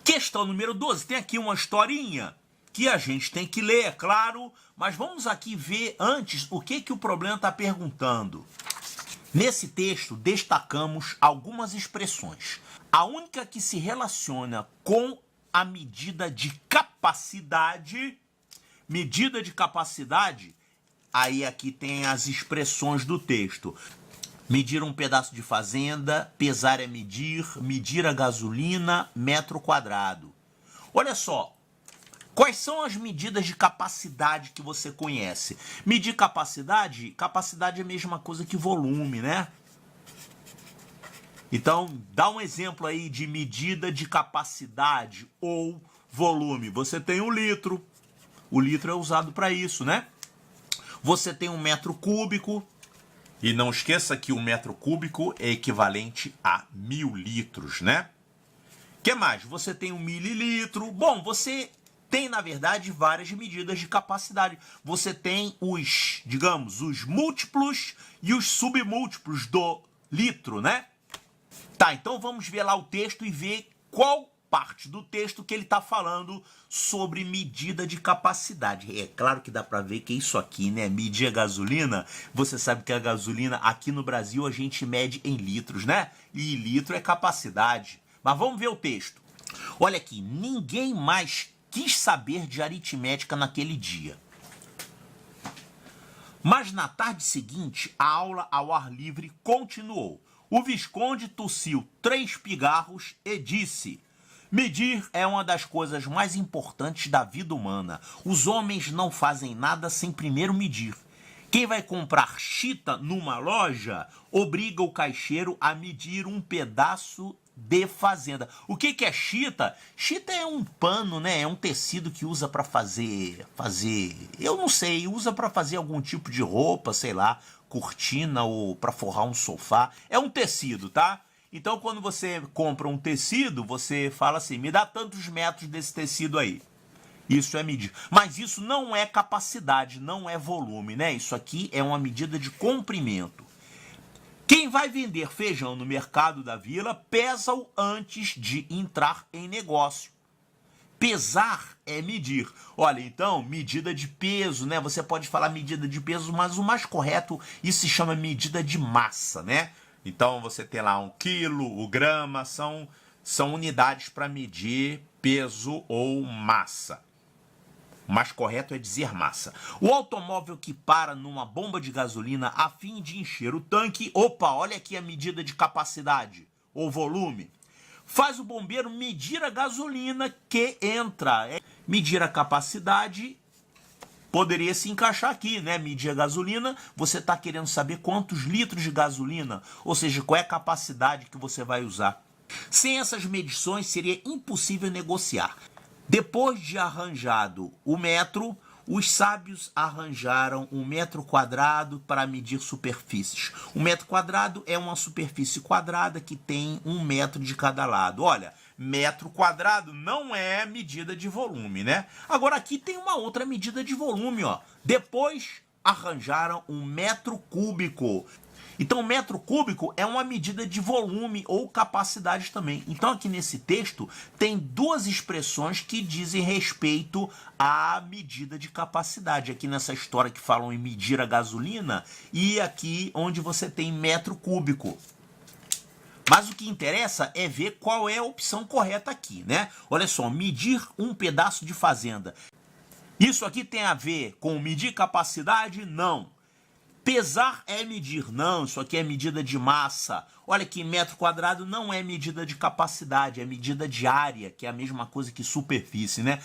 Questão número 12, tem aqui uma historinha que a gente tem que ler, é claro, mas vamos aqui ver antes o que o problema está perguntando. Nesse texto, destacamos algumas expressões. A única que se relaciona com a medida de capacidade, aí aqui tem as expressões do texto. Medir um pedaço de fazenda, pesar é medir, medir a gasolina, metro quadrado. Olha só, quais são as medidas de capacidade que você conhece? Medir capacidade é a mesma coisa que volume, né? Então, dá um exemplo aí de medida de capacidade ou volume. Você tem um litro, o litro é usado para isso, né? Você tem um metro cúbico, e não esqueça que um metro cúbico é equivalente a 1000 litros, né? O que mais? Você tem um mililitro. Bom, você tem, na verdade, várias medidas de capacidade. Você tem os, digamos, os múltiplos e os submúltiplos do litro, né? Tá, então vamos ver lá o texto e ver qual parte do texto que ele está falando sobre medida de capacidade. É claro que dá para ver que isso aqui, né, medir a gasolina, você sabe que a gasolina aqui no Brasil a gente mede em litros, né? E litro é capacidade. Mas vamos ver o texto. Olha aqui, ninguém mais quis saber de aritmética naquele dia. Mas na tarde seguinte, a aula ao ar livre continuou. O Visconde tossiu 3 pigarros e disse: medir é uma das coisas mais importantes da vida humana. Os homens não fazem nada sem primeiro medir. Quem vai comprar chita numa loja obriga o caixeiro a medir um pedaço de fazenda. O que é chita? Chita é um pano, né? É um tecido que usa para fazer, eu não sei, usa para fazer algum tipo de roupa, sei lá, cortina ou para forrar um sofá. É um tecido, tá? Então, quando você compra um tecido, você fala assim, me dá tantos metros desse tecido aí. Isso é medir. Mas isso não é capacidade, não é volume, né? Isso aqui é uma medida de comprimento. Quem vai vender feijão no mercado da vila, pesa-o antes de entrar em negócio. Pesar é medir. Olha, então, medida de peso, né? Você pode falar medida de peso, mas o mais correto, isso se chama medida de massa, né? Então, você tem lá 1 quilo, o grama, são unidades para medir peso ou massa. O mais correto é dizer massa. O automóvel que para numa bomba de gasolina a fim de encher o tanque, opa, olha aqui a medida de capacidade ou volume. Faz o bombeiro medir a gasolina que entra. Medir a capacidade poderia se encaixar aqui, né? Medir a gasolina, você está querendo saber quantos litros de gasolina, ou seja, qual é a capacidade que você vai usar. Sem essas medições seria impossível negociar. Depois de arranjado o metro, os sábios arranjaram um metro quadrado para medir superfícies. Um metro quadrado é uma superfície quadrada que tem 1 metro de cada lado. Olha, metro quadrado não é medida de volume, né? Agora aqui tem uma outra medida de volume, ó. Depois arranjaram um metro cúbico. Então, metro cúbico é uma medida de volume ou capacidade também. Então, aqui nesse texto, tem 2 expressões que dizem respeito à medida de capacidade. Aqui nessa história que falam em medir a gasolina e aqui onde você tem metro cúbico. Mas o que interessa é ver qual é a opção correta aqui, né? Olha só, medir um pedaço de fazenda. Isso aqui tem a ver com medir capacidade? Não. Pesar é medir. Não, isso aqui é medida de massa. Olha que metro quadrado não é medida de capacidade, é medida de área, que é a mesma coisa que superfície, né?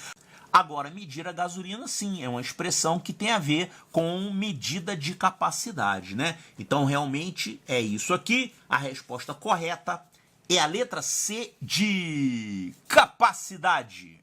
Agora, medir a gasolina, sim, é uma expressão que tem a ver com medida de capacidade, né? Então, realmente, é isso aqui. A resposta correta é a letra C de capacidade.